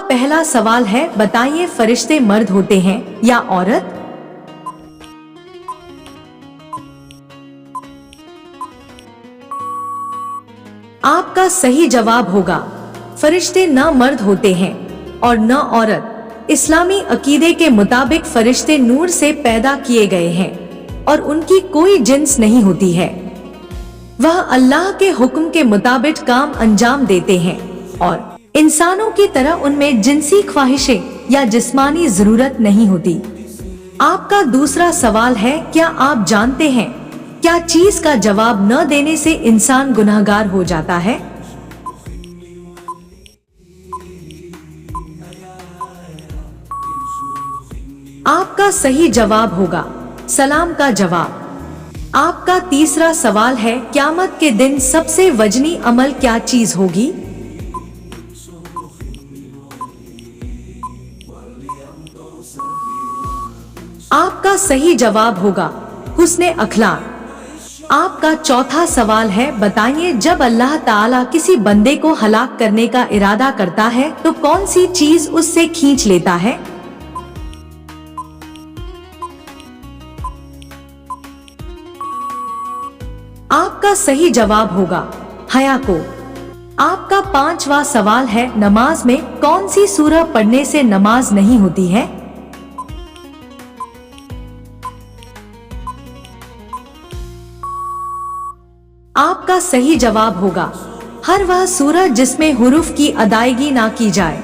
पहला सवाल है, बताइए फरिश्ते मर्द होते हैं या औरत? आपका सही जवाब होगा, फरिश्ते न मर्द होते हैं और न औरत। इस्लामी अकीदे के मुताबिक फरिश्ते नूर से पैदा किए गए हैं और उनकी कोई जिन्स नहीं होती है। वह अल्लाह के हुक्म के मुताबिक काम अंजाम देते हैं और इंसानों की तरह उनमें जिनसी ख्वाहिशें या जिस्मानी जरूरत नहीं होती। आपका दूसरा सवाल है, क्या आप जानते हैं क्या चीज का जवाब न देने से इंसान गुनहगार हो जाता है? आपका सही जवाब होगा सलाम का जवाब। आपका तीसरा सवाल है, क़यामत के दिन सबसे वजनी अमल क्या चीज होगी? आपका सही जवाब होगा हुस्ने अखलाक। आपका चौथा सवाल है, बताइए जब अल्लाह ताला किसी बंदे को हलाक करने का इरादा करता है तो कौन सी चीज उससे खींच लेता है? आपका सही जवाब होगा हया को। आपका पांचवा सवाल है, नमाज में कौन सी सूरह पढ़ने से नमाज नहीं होती है? आपका सही जवाब होगा हर वह सूरह जिसमें हुरूफ की अदायगी ना की जाए।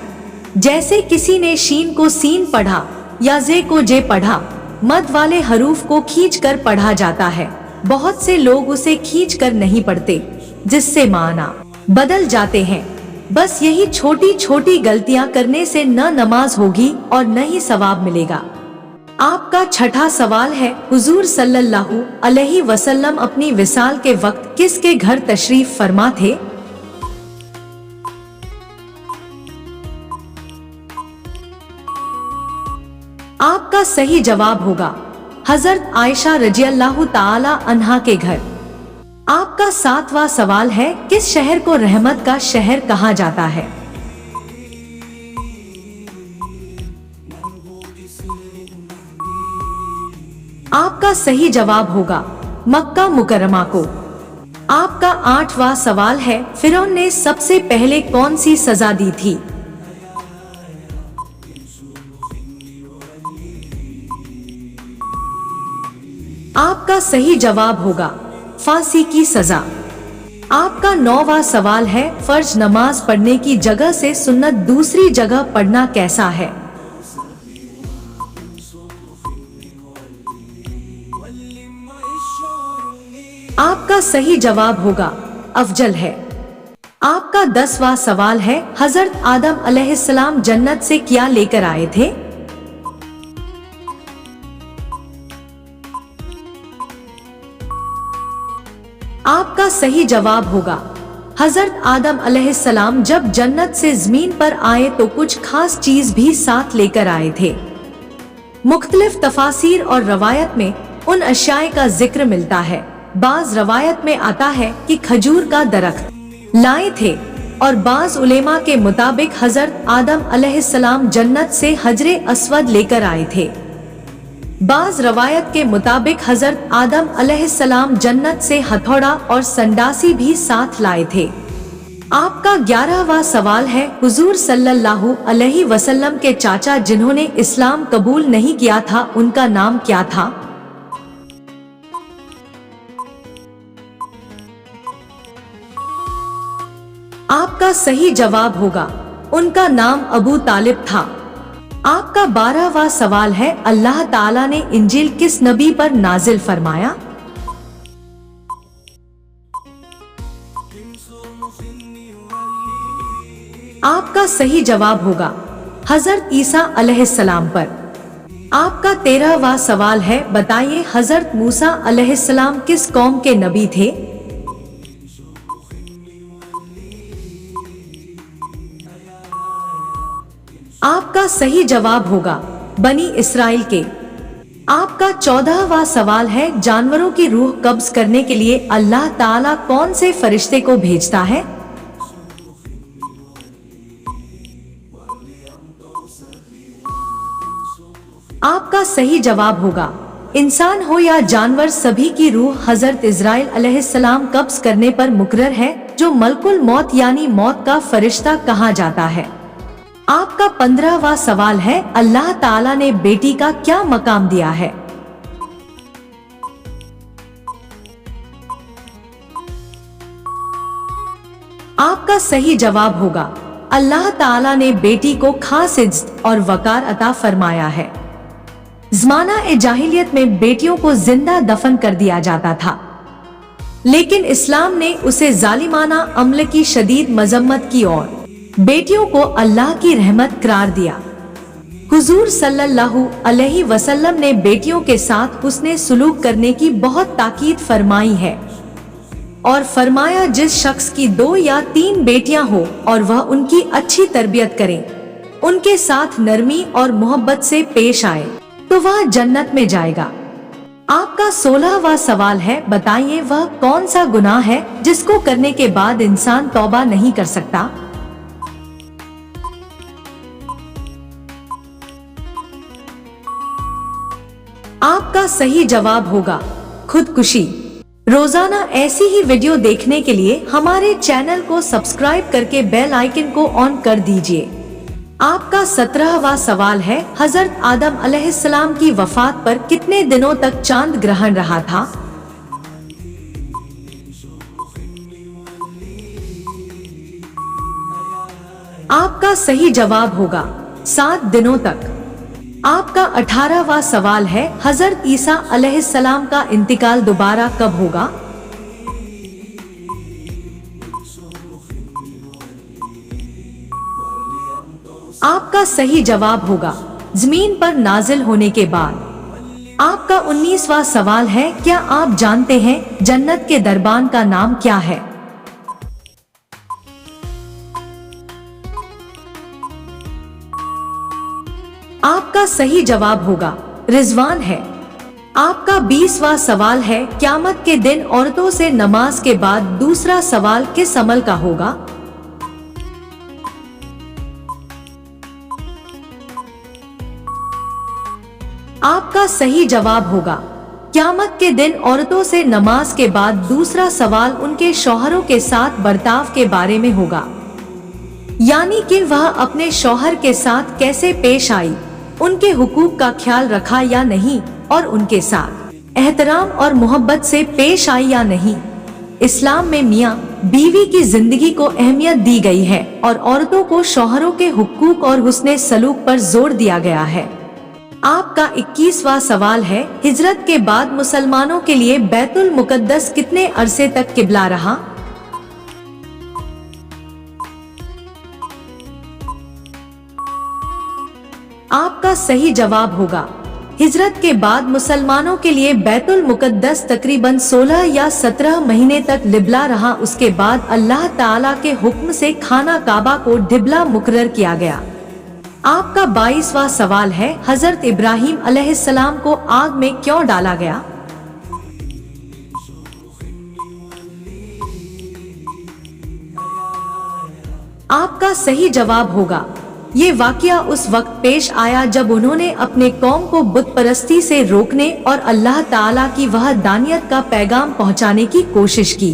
जैसे किसी ने शीन को सीन पढ़ा या जे को जे पढ़ा, मद वाले हरूफ को खींचकर पढ़ा जाता है। बहुत से लोग उसे खींचकर नहीं पढ़ते, जिससे माना बदल जाते हैं। बस यही छोटी छोटी गलतियां करने से न नमाज होगी और न ही सवाब मिलेगा। आपका छठा सवाल है, हुजूर सल्लल्लाहु अलैहि वसल्लम अपनी विसाल के वक्त किसके घर तशरीफ फरमा थे? आपका सही जवाब होगा हजरत आयशा रजियल्लाहु ताला अन्हा के घर। आपका सातवां सवाल है, किस शहर को रहमत का शहर कहा जाता है? आपका सही जवाब होगा मक्का मुकर्रमा को। आपका आठवां सवाल है, फिरौन ने सबसे पहले कौन सी सजा दी थी? आपका सही जवाब होगा फांसी की सजा। आपका नौवां सवाल है, फर्ज नमाज पढ़ने की जगह से सुन्नत दूसरी जगह पढ़ना कैसा है? आपका सही जवाब होगा अफजल है। आपका 10वां सवाल है, हजरत आदम अलैहिस्सलाम जन्नत से क्या लेकर आए थे? आपका सही जवाब होगा हजरत आदम अलैहिस्सलाम जब जन्नत से जमीन पर आए तो कुछ खास चीज भी साथ लेकर आए थे। मुख्तलिफ तफासीर और रवायत में उन अशियाए का जिक्र मिलता है। बाज रवायत में आता है कि खजूर का दरख्त लाए थे और बाज उलेमा के मुताबिक हजरत आदम अलैहिस्सलाम जन्नत से हजरे अस्वद लेकर आए थे। बाज रवायत के मुताबिक हजरत आदम अलैहिस्सलाम जन्नत से हथौड़ा और संडासी भी साथ लाए थे। आपका 11वां सवाल है, हुजूर सल्लल्लाहु अलैहि वसल्लम के चाचा जिन्होंने इस्लाम कबूल नहीं किया था, उनका नाम क्या था? आपका सही जवाब होगा उनका नाम अबू तालिब था। आपका 12वां सवाल है, अल्लाह ताला ने इंजील किस नबी पर नाजिल फरमाया? आपका सही जवाब होगा हजरत ईसा अलैहिस्सलाम पर। आपका 13वां सवाल है, बताइए हजरत मूसा अलैहिस्सलाम किस कौम के नबी थे? आपका सही जवाब होगा बनी इसराइल के। आपका 14वां सवाल है, जानवरों की रूह कब्ज करने के लिए अल्लाह ताला कौन से फरिश्ते को भेजता है? आपका सही जवाब होगा इंसान हो या जानवर, सभी की रूह हजरत इजराइल अलैहिस्सलाम कब्ज करने पर मुकर्रर है, जो मलकुल मौत यानी मौत का फरिश्ता कहा जाता है। आपका 15वां सवाल है, अल्लाह ताला ने बेटी का क्या मकाम दिया है? आपका सही जवाब होगा अल्लाह ताला ने बेटी को खास इज्जत और वकार अता फरमाया है। ज़माना ए जाहिलियत में बेटियों को जिंदा दफन कर दिया जाता था, लेकिन इस्लाम ने उसे जालिमाना अमल की शदीद मजम्मत की और बेटियों को अल्लाह की रहमत करार दिया। हुजूर सल्लल्लाहु अलैहि वसल्लम ने बेटियों के साथ हुस्ने सुलूक करने की बहुत ताकीद फरमाई है और फरमाया, जिस शख्स की 2 या 3 बेटियां हो और वह उनकी अच्छी तरबियत करे, उनके साथ नरमी और मोहब्बत से पेश आए तो वह जन्नत में जाएगा। आपका 16वां सवाल है, बताइए वह कौन सा गुनाह है जिसको करने के बाद इंसान तौबा नहीं कर सकता? आपका सही जवाब होगा खुदकुशी। रोजाना ऐसी ही वीडियो देखने के लिए हमारे चैनल को सब्सक्राइब करके बेल आइकन को ऑन कर दीजिए। आपका 17वां सवाल है, हजरत आदम अलैहिस्सलाम की वफात पर कितने दिनों तक चांद ग्रहण रहा था? आपका सही जवाब होगा 7 दिनों तक। आपका 18वां सवाल है, हजरत ईसा अलैहिस्सलाम का इंतकाल दोबारा कब होगा? आपका सही जवाब होगा जमीन पर नाजिल होने के बाद। आपका 19वां सवाल है, क्या आप जानते हैं जन्नत के दरबान का नाम क्या है? आपका सही जवाब होगा रिजवान है। आपका 20वां सवाल है, क़यामत के दिन औरतों से नमाज के बाद दूसरा सवाल किस अमल का होगा? आपका सही जवाब होगा क़यामत के दिन औरतों से नमाज के बाद दूसरा सवाल उनके शौहरों के साथ बर्ताव के बारे में होगा, यानी कि वह अपने शौहर के साथ कैसे पेश आई, उनके हुकूक का ख्याल रखा या नहीं और उनके साथ एहतराम और मोहब्बत से पेश आई या नहीं। इस्लाम में मियां बीवी की जिंदगी को अहमियत दी गई है और औरतों को शौहरों के हुकूक और हुस्ने सलूक पर जोर दिया गया है। आपका 21वां सवाल है, हिजरत के बाद मुसलमानों के लिए बैतुल मुकद्दस कितने अरसे तक किबला रहा? आपका सही जवाब होगा हिजरत के बाद मुसलमानों के लिए बैतुल मुकद्दस तकरीबन 16 या 17 महीने तक लिबला रहा। उसके बाद अल्लाह ताला के हुक्म से खाना काबा को डिबला मुकर्रर किया गया। आपका 22वां सवाल है, हजरत इब्राहिम अलैहिस्सलाम को आग में क्यों डाला गया? आपका सही जवाब होगा ये वाकया उस वक्त पेश आया जब उन्होंने अपने कौम को बुत परस्ती से रोकने और अल्लाह ताला की वहदानियत का पैगाम पहुंचाने की कोशिश की।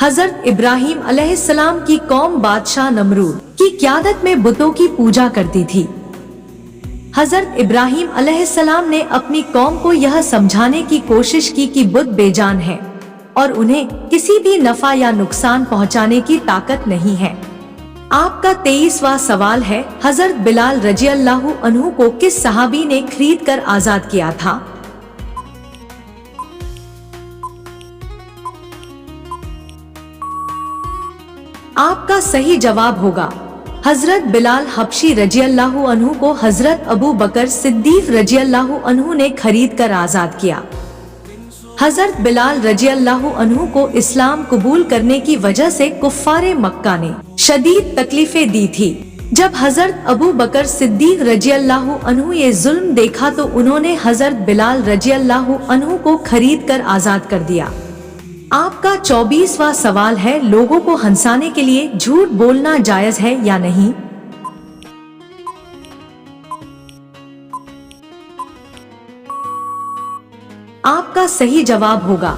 हजरत इब्राहिम अलैहिस्सलाम की कौम बादशाह नमरूद की क़यादत में बुतों की पूजा करती थी। हजरत इब्राहिम अलैहिस्सलाम ने अपनी कौम को यह समझाने की कोशिश की कि बुत बेजान है और उन्हें किसी भी नफा या नुकसान पहुंचाने की ताकत नहीं है। आपका 23वां सवाल है, हजरत बिलाल रजी अल्लाहु अन्हु को किस सहाबी ने खरीद कर आजाद किया था? आपका सही जवाब होगा हजरत बिलाल हबशी रजी अल्लाहु अन्हु को हजरत अबू बकर सिद्दीक रजी अल्लाहु अन्हु ने खरीद कर आजाद किया। हजरत बिलाल रजी अल्लाहु अन्हु को इस्लाम कबूल करने की वजह से कुफ्फारे मक्का ने शदीद तकलीफें दी थी। जब हजरत अबू बकर सिद्दीक रजी अल्लाहु अन्हु ये जुल्म देखा तो उन्होंने हजरत बिलाल रजी अल्लाहु अन्हु को खरीद कर आजाद कर दिया। आपका 24वां सवाल है, लोगों को हंसाने के लिए झूठ बोलना जायज है या नहीं? आपका सही जवाब होगा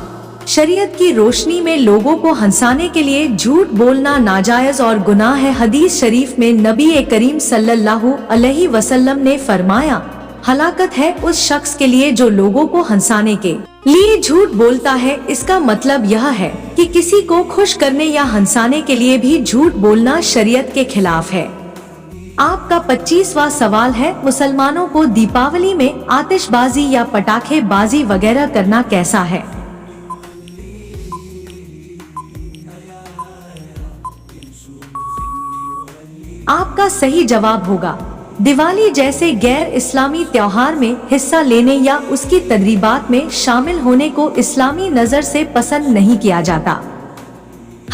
शरीयत की रोशनी में लोगों को हंसाने के लिए झूठ बोलना नाजायज और गुनाह है। हदीस शरीफ में नबी करीम सल्लल्लाहु अलैहि वसल्लम ने फरमाया, हलाकत है उस शख्स के लिए जो लोगों को हंसाने के लिए झूठ बोलता है। इसका मतलब यह है कि किसी को खुश करने या हंसाने के लिए भी झूठ बोलना शरीयत के खिलाफ है। आपका 25वां सवाल है, मुसलमानों को दीपावली में आतिशबाजी या पटाखे बाजी वगैरह करना कैसा है? आपका सही जवाब होगा दिवाली जैसे गैर इस्लामी त्योहार में हिस्सा लेने या उसकी तकरीबात में शामिल होने को इस्लामी नजर से पसंद नहीं किया जाता।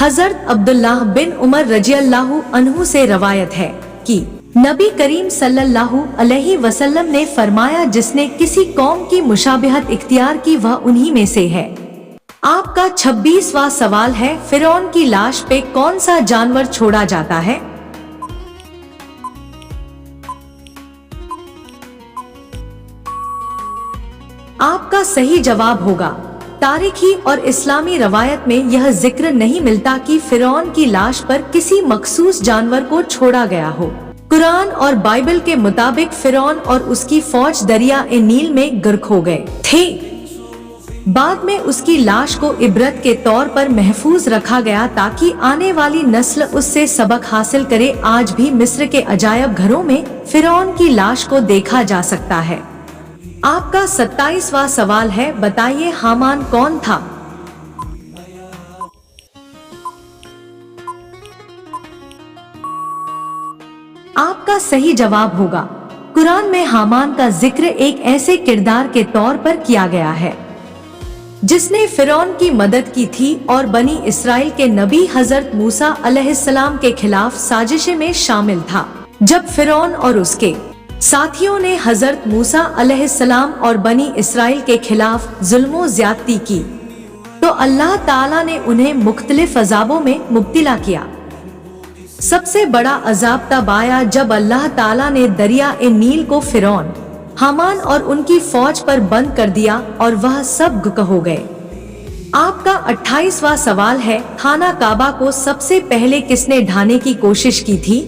हजरत अब्दुल्लाह बिन उमर रज़ियल्लाहु अन्हु से रवायत है कि नबी करीम सल्लल्लाहु अलैहि वसल्लम ने फरमाया, जिसने किसी कौम की मुशाबिहत इख्तियार की वह उन्हीं में से है। आपका 26वां सवाल है, फिरौन की लाश पे कौन सा जानवर छोड़ा जाता है? आपका सही जवाब होगा तारीखी और इस्लामी रवायत में यह जिक्र नहीं मिलता कि फिरौन की लाश पर किसी मखसूस जानवर को छोड़ा गया हो। कुरान और बाइबल के मुताबिक फिरौन और उसकी फौज दरिया नील में गर्क हो गए थे। बाद में उसकी लाश को इबरत के तौर पर महफूज रखा गया ताकि आने वाली नस्ल उससे सबक हासिल करे। आज भी मिस्र के अजायब घरों में फिरौन की लाश को देखा जा सकता है। आपका 27वां सवाल है, बताइए हामान कौन था? आपका सही जवाब होगा कुरान में हामान का जिक्र एक ऐसे किरदार के तौर पर किया गया है जिसने फिरौन की मदद की थी और बनी इसराइल के नबी हजरत मूसा अलैहिस्सलाम के खिलाफ साजिश में शामिल था। जब फिरौन और उसके साथियों ने हजरत मूसा अलैहिस्सलाम और बनी इसराइल के खिलाफ जुल्मो ज्यादती की तो अल्लाह ताला ने उन्हें मुख्तलिफ अजाबों में मुब्तला किया। सबसे बड़ा अजाब तब आया जब अल्लाह ताला ने दरिया नील को फिरौन, हामान और उनकी फौज पर बंद कर दिया और वह सब गुक हो गए। आपका 28वां सवाल है, खाना काबा को सबसे पहले किसने ढाने की कोशिश की थी?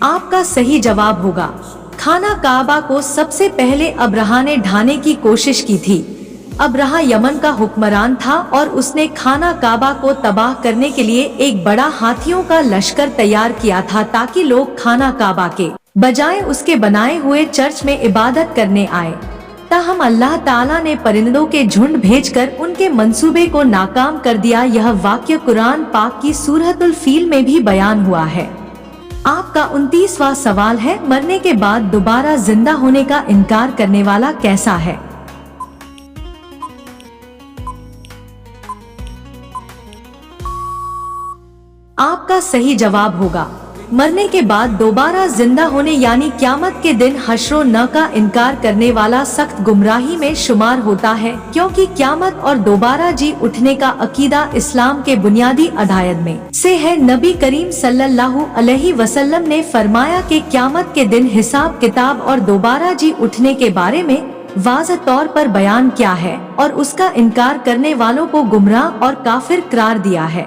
आपका सही जवाब होगा खाना काबा को सबसे पहले अब्रहा ने ढाने की कोशिश की थी। अब्रहा यमन का हुक्मरान था और उसने खाना काबा को तबाह करने के लिए एक बड़ा हाथियों का लश्कर तैयार किया था ताकि लोग खाना काबा के बजाय उसके बनाए हुए चर्च में इबादत करने आए। ताहम अल्लाह ताला ने परिंदों के झुंड भेजकर उनके मंसूबे को नाकाम कर दिया। यह वाक्य कुरान पाक की सूरतुल फील में भी बयान हुआ है। आपका 29वां सवाल है, मरने के बाद दोबारा जिंदा होने का इनकार करने वाला कैसा है? आपका सही जवाब होगा मरने के बाद दोबारा जिंदा होने यानी क़यामत के दिन हश्रो न का इनकार करने वाला सख्त गुमराही में शुमार होता है, क्योंकि क़यामत और दोबारा जी उठने का अकीदा इस्लाम के बुनियादी अदायद में से है। नबी करीम सल्लल्लाहु अलैहि वसल्लम ने फरमाया कि क़यामत के दिन हिसाब किताब और दोबारा जी उठने के बारे में वाज़ह तौर पर बयान किया है और उसका इनकार करने वालों को गुमराह और काफिर करार दिया है।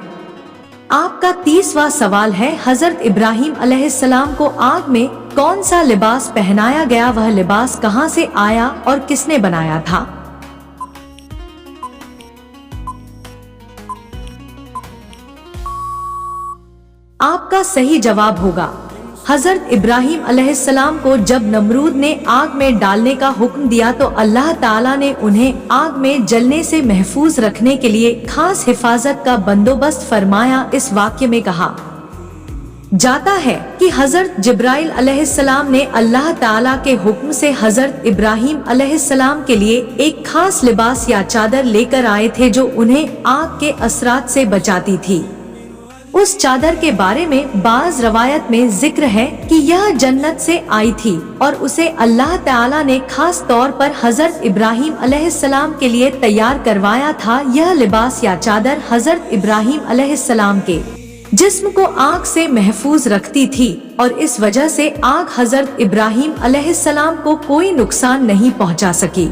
आपका 30वां सवाल है, हजरत इब्राहिम अलैहिस्सलाम को आग में कौन सा लिबास पहनाया गया? वह लिबास कहां से आया और किसने बनाया था? आपका सही जवाब होगा हजरत इब्राहिम अलैहिस्सलाम को जब नमरूद ने आग में डालने का हुक्म दिया तो अल्लाह ताला ने उन्हें आग में जलने से महफूज रखने के लिए खास हिफाजत का बंदोबस्त फरमाया। इस वाक्य में कहा जाता है कि हजरत जिब्राइल अलैहिस्सलाम ने अल्लाह ताला के हुक्म से हजरत इब्राहिम अलैहिस्सलाम के लिए एक खास लिबास या चादर लेकर आए थे जो उन्हें आग के असरात से बचाती थी। उस चादर के बारे में बाज रवायत में जिक्र है कि यह जन्नत से आई थी और उसे अल्लाह ताला ने खास तौर पर हजरत इब्राहिम अलैहिस्सलाम के लिए तैयार करवाया था। यह लिबास या चादर हजरत इब्राहिम अलैहिस्सलाम के जिस्म को आग से महफूज रखती थी और इस वजह से आग हजरत इब्राहिम अलैहिस्सलाम को कोई नुकसान नहीं पहुंचा सकी।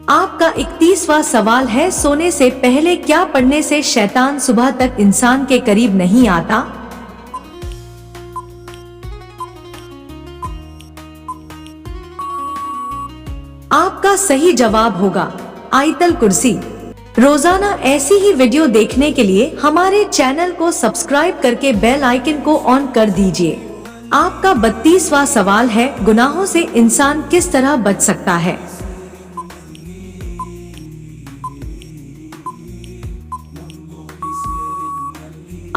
आपका 31वां सवाल है, सोने से पहले क्या पढ़ने से शैतान सुबह तक इंसान के करीब नहीं आता? आपका सही जवाब होगा आयतल कुर्सी। रोजाना ऐसी ही वीडियो देखने के लिए हमारे चैनल को सब्सक्राइब करके बेल आइकन को ऑन कर दीजिए। आपका 32वां सवाल है, गुनाहों से इंसान किस तरह बच सकता है?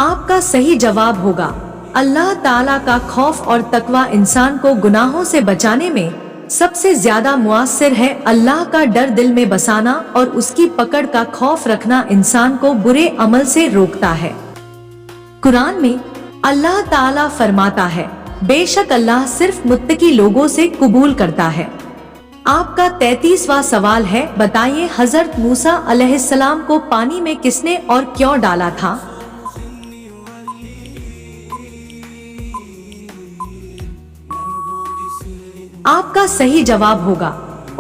आपका सही जवाब होगा अल्लाह ताला का खौफ और तकवा इंसान को गुनाहों से बचाने में सबसे ज्यादा मुअस्सिर है। अल्लाह का डर दिल में बसाना और उसकी पकड़ का खौफ रखना इंसान को बुरे अमल से रोकता है। कुरान में अल्लाह ताला फरमाता है, बेशक अल्लाह सिर्फ मुत्तकी लोगों से कबूल करता है। आपका 33वां सवाल है, बताइए हजरत मूसा अलैहिस्सलाम को पानी में किसने और क्यों डाला था? आपका सही जवाब होगा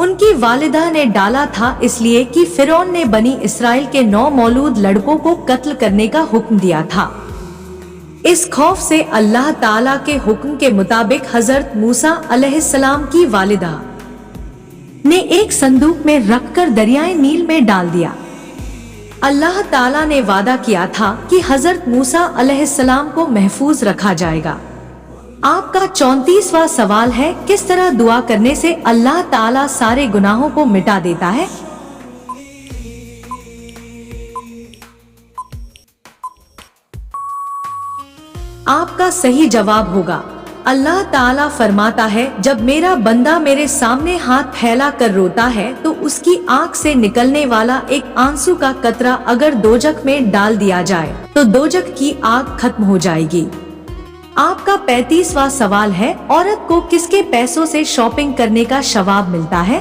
उनकी वालिदा ने डाला था, इसलिए कि फिरौन ने बनी इसराइल के 9 मौलूद लड़कों को कत्ल करने का हुक्म दिया था। इस खौफ से अल्लाह ताला के हुक्म के मुताबिक हजरत मूसा अलैहिस्सलाम की वालिदा ने एक संदूक में रखकर दरियाए नील में डाल दिया। अल्लाह ताला ने वादा किया था कि हजरत मूसा अलैहिस्सलाम को महफूज रखा जाएगा। आपका 34वां सवाल है, किस तरह दुआ करने से अल्लाह ताला सारे गुनाहों को मिटा देता है? आपका सही जवाब होगा अल्लाह ताला फरमाता है, जब मेरा बंदा मेरे सामने हाथ फैला कर रोता है तो उसकी आंख से निकलने वाला एक आंसू का कतरा अगर दोजख में डाल दिया जाए तो दोजख की आग खत्म हो जाएगी। आपका 35वां सवाल है, औरत को किसके पैसों से शॉपिंग करने का सवाब मिलता है?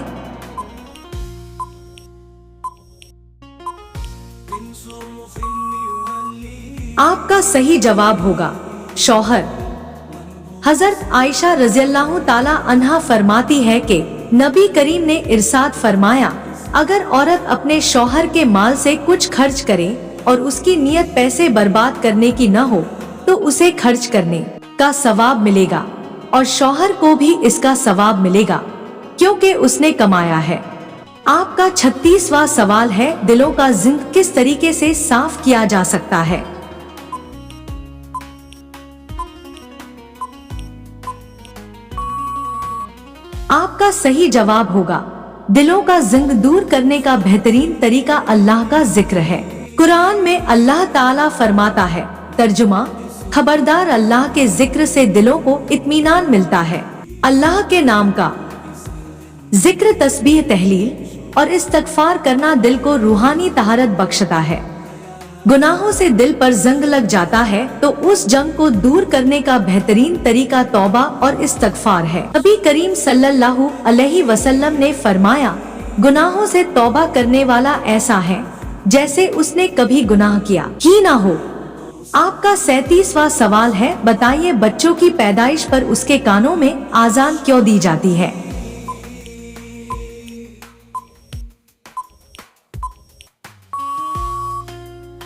आपका सही जवाब होगा शौहर। हजरत आयशा रज़ियल्लाहु ताला अन्हा फरमाती है कि नबी करीम ने इरशाद फरमाया, अगर औरत अपने शौहर के माल से कुछ खर्च करे और उसकी नीयत पैसे बर्बाद करने की न हो तो उसे खर्च करने का सवाब मिलेगा और शौहर को भी इसका सवाब मिलेगा क्योंकि उसने कमाया है। आपका 36वां सवाल है, दिलों का जिंक किस तरीके से साफ किया जा सकता है? आपका सही जवाब होगा दिलों का जिंक दूर करने का बेहतरीन तरीका अल्लाह का जिक्र है। कुरान में अल्लाह ताला फरमाता है, तर्जुमा, खबरदार अल्लाह के जिक्र से दिलों को इत्मीनान मिलता है। अल्लाह के नाम का जिक्र, तस्बीह, तहलील और इस्तगफार करना दिल को रूहानी तहारत बख्शता है। गुनाहों से दिल पर जंग लग जाता है तो उस जंग को दूर करने का बेहतरीन तरीका तौबा और इस्तगफार है। नबी करीम सल्लल्लाहु अलैहि वसल्लम ने फरमाया, गुनाहों से तौबा करने वाला ऐसा है जैसे उसने कभी गुनाह किया ही ना हो। आपका 37वां सवाल है, बताइए बच्चों की पैदाइश पर उसके कानों में आजान क्यों दी जाती है?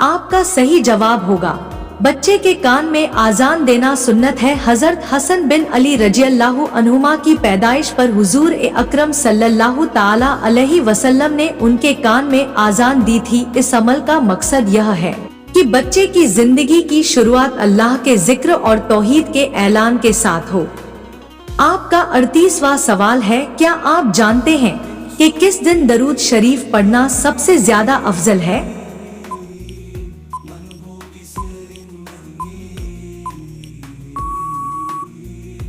आपका सही जवाब होगा बच्चे के कान में आजान देना सुन्नत है। हजरत हसन बिन अली रज़ियल्लाहु अन्हुमा की पैदाइश पर हुजूर अकरम सल्लल्लाहु ताला अलैहि वसल्लम ने उनके कान में आजान दी थी। इस अमल का मकसद यह है कि बच्चे की जिंदगी की शुरुआत अल्लाह के जिक्र और तौहीद के ऐलान के साथ हो। आपका 38वां सवाल है, क्या आप जानते हैं कि किस दिन दरूद शरीफ पढ़ना सबसे ज्यादा अफजल है?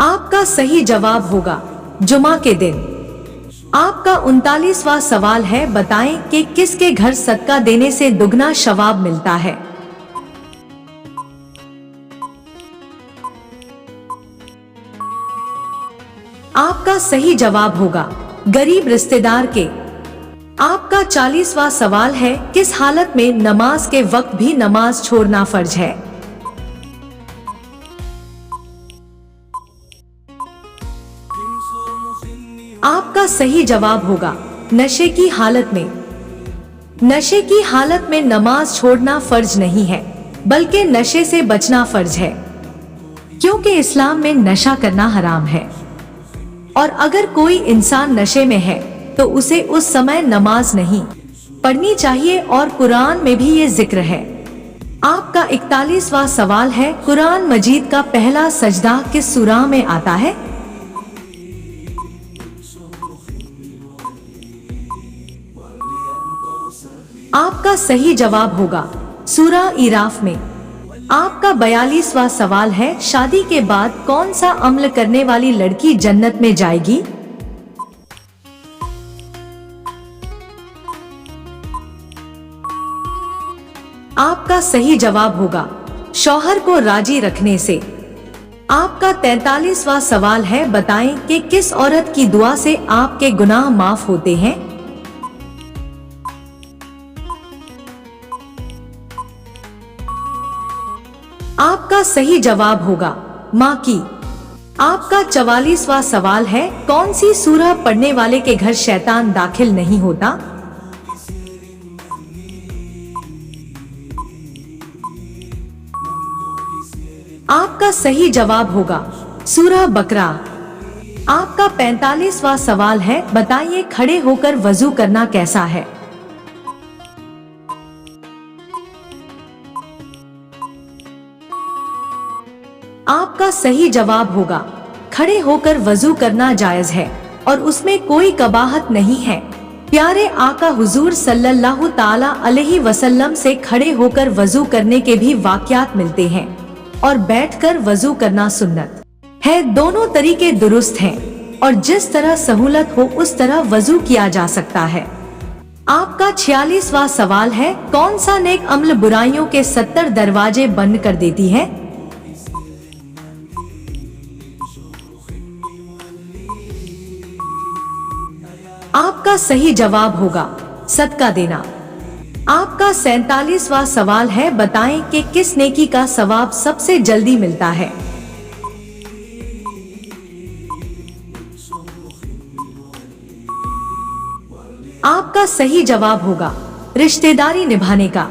आपका सही जवाब होगा जुमा के दिन। आपका 39वां सवाल है, बताएं कि किसके घर सदका देने से दुगना सवाब मिलता है? आपका सही जवाब होगा गरीब रिश्तेदार के। आपका 40वां सवाल है, किस हालत में नमाज के वक्त भी नमाज छोड़ना फर्ज है? सही जवाब होगा नशे की हालत में। नशे की हालत में नमाज छोड़ना फर्ज नहीं है, बल्कि नशे से बचना फर्ज है, क्योंकि इस्लाम में नशा करना हराम है। और अगर कोई इंसान नशे में है तो उसे उस समय नमाज नहीं पढ़नी चाहिए, और कुरान में भी ये जिक्र है। आपका 41वां सवाल है, कुरान मजीद का पहला सजदा किस सूरा में आता है? आपका सही जवाब होगा सूरा इराफ में। आपका 42वां सवाल है, शादी के बाद कौन सा अमल करने वाली लड़की जन्नत में जाएगी? आपका सही जवाब होगा शौहर को राजी रखने से। आपका 43वां सवाल है, बताएं कि किस औरत की दुआ से आपके गुनाह माफ होते हैं? आपका सही जवाब होगा माँ की। आपका 44वां सवाल है, कौन सी सूरह पढ़ने वाले के घर शैतान दाखिल नहीं होता? आपका सही जवाब होगा सूरह बकरा। आपका 45वां सवाल है, बताइए खड़े होकर वजू करना कैसा है? आपका सही जवाब होगा खड़े होकर वजू करना जायज है और उसमें कोई कबाहत नहीं है। प्यारे आका हुजूर सल्लल्लाहु ताला अलैहि वसल्लम से खड़े होकर वजू करने के भी वाक़यात मिलते हैं, और बैठकर वजू करना सुन्नत है। दोनों तरीके दुरुस्त हैं और जिस तरह सहूलत हो उस तरह वजू किया जा सकता है। आपका 46वां सवाल है, कौन सा नेक अमल बुराइयों के 70 दरवाजे बंद कर देती है? आपका सही जवाब होगा सदका देना। आपका 47वां सवाल है, बताएं कि किस नेकी का सवाब सबसे जल्दी मिलता है? आपका सही जवाब होगा रिश्तेदारी निभाने का।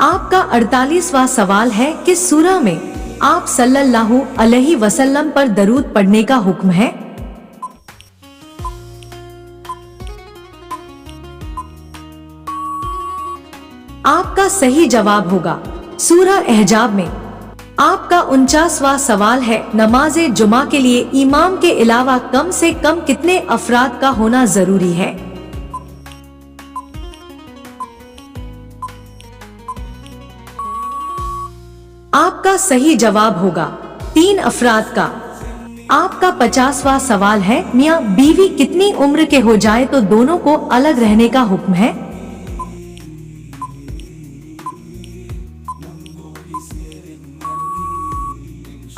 आपका 48वां सवाल है, किस सूरह में आप सल्लल्लाहु अलैहि वसल्लम पर दरूद पढ़ने का हुक्म है? आपका सही जवाब होगा सूरह अहजाब में। आपका 49वां सवाल है, नमाज़े जुमा के लिए इमाम के अलावा कम से कम कितने अफराद का होना जरूरी है? आपका सही जवाब होगा 3 अफराद का। आपका 50वां सवाल है, मियाँ बीवी कितनी उम्र के हो जाए तो दोनों को अलग रहने का हुक्म है?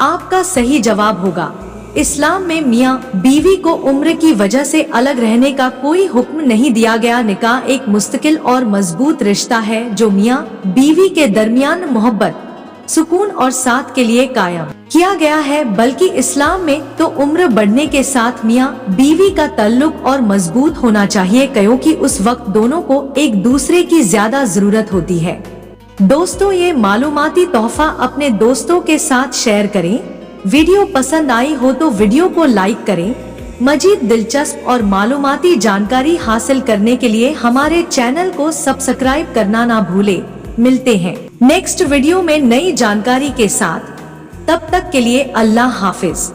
आपका सही जवाब होगा इस्लाम में मियाँ बीवी को उम्र की वजह से अलग रहने का कोई हुक्म नहीं दिया गया। निकाह एक मुस्तकिल और मजबूत रिश्ता है जो मियाँ बीवी के दरमियान मोहब्बत, सुकून और साथ के लिए कायम किया गया है। बल्कि इस्लाम में तो उम्र बढ़ने के साथ मियाँ बीवी का ताल्लुक और मजबूत होना चाहिए, क्योंकि उस वक्त दोनों को एक दूसरे की ज्यादा जरूरत होती है। दोस्तों, ये मालूमाती तोहफा अपने दोस्तों के साथ शेयर करें। वीडियो पसंद आई हो तो वीडियो को लाइक करें। मजीद दिलचस्प और मालूमाती जानकारी हासिल करने के लिए हमारे चैनल को सब्सक्राइब करना ना भूलें। मिलते हैं नेक्स्ट वीडियो में नई जानकारी के साथ। तब तक के लिए अल्लाह हाफिज।